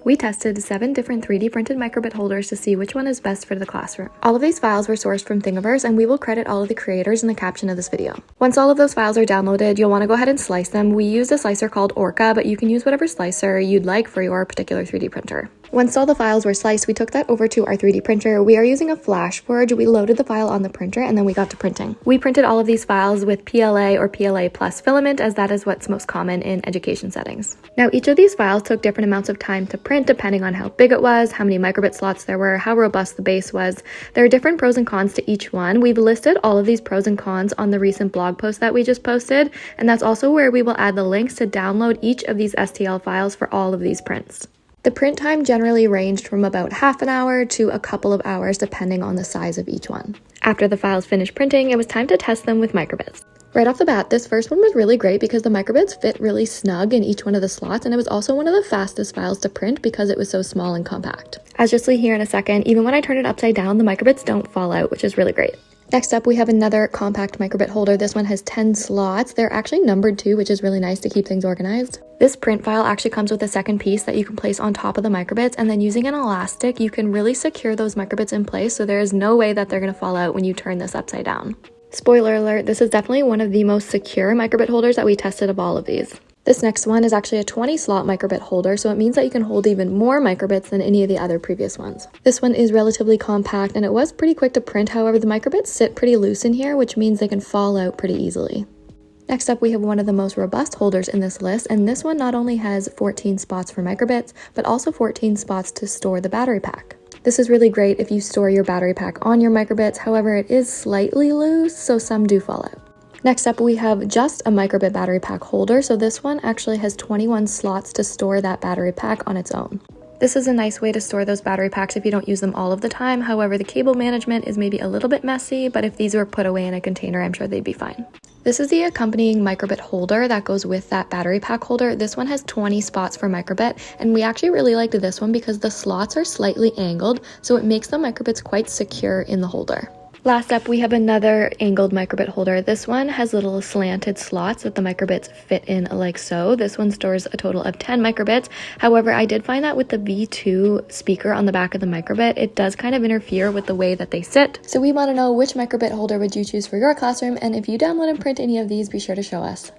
We tested 7 different 3D printed microbit holders to see which one is best for the classroom. All of these files were sourced from Thingiverse, and we will credit all of the creators in the caption of this video. Once all of those files are downloaded, you'll want to go ahead and slice them. We used a slicer called Orca, but you can use whatever slicer you'd like for your particular 3D printer. Once all the files were sliced, we took that over to our 3D printer. We are using a flash forge. We loaded the file on the printer and then we got to printing. We printed all of these files with PLA or PLA plus filament, as that is what's most common in education settings. Now, each of these files took different amounts of time to print depending on how big it was, how many microbit slots there were, how robust the base was. There are different pros and cons to each one. We've listed all of these pros and cons on the recent blog post that we just posted, and that's also where we will add the links to download each of these STL files for all of these prints. The print time generally ranged from about half an hour to a couple of hours depending on the size of each one. After the files finished printing, it was time to test them with microbits. Right off the bat, this first one was really great because the microbits fit really snug in each one of the slots, and it was also one of the fastest files to print because it was so small and compact. As you'll see here in a second, even when I turn it upside down, the microbits don't fall out, which is really great. Next up, we have another compact microbit holder. This one has 10 slots. They're actually numbered too, which is really nice to keep things organized. This print file actually comes with a second piece that you can place on top of the microbits, and then using an elastic, you can really secure those microbits in place so there is no way that they're going to fall out when you turn this upside down. Spoiler alert, this is definitely one of the most secure microbit holders that we tested of all of these. This next one is actually a 20 slot microbit holder, so it means that you can hold even more microbits than any of the other previous ones. This one is relatively compact and it was pretty quick to print, however the microbits sit pretty loose in here, which means they can fall out pretty easily. Next up, we have one of the most robust holders in this list, and this one not only has 14 spots for microbits, but also 14 spots to store the battery pack. This is really great if you store your battery pack on your microbits, however it is slightly loose, so some do fall out. Next up, we have just a microbit battery pack holder, so this one actually has 21 slots to store that battery pack on its own. This is a nice way to store those battery packs if you don't use them all of the time. However, the cable management is maybe a little bit messy, but if these were put away in a container, I'm sure they'd be fine. This is the accompanying microbit holder that goes with that battery pack holder. This one has 20 spots for microbit, and we actually really liked this one because the slots are slightly angled, so it makes the microbits quite secure in the holder. Last up, we have another angled microbit holder. This one has little slanted slots that the microbits fit in like so. This one stores a total of 10 microbits. However, I did find that with the V2 speaker on the back of the microbit, it does kind of interfere with the way that they sit. So we want to know which microbit holder would you choose for your classroom, and if you download and print any of these, be sure to show us.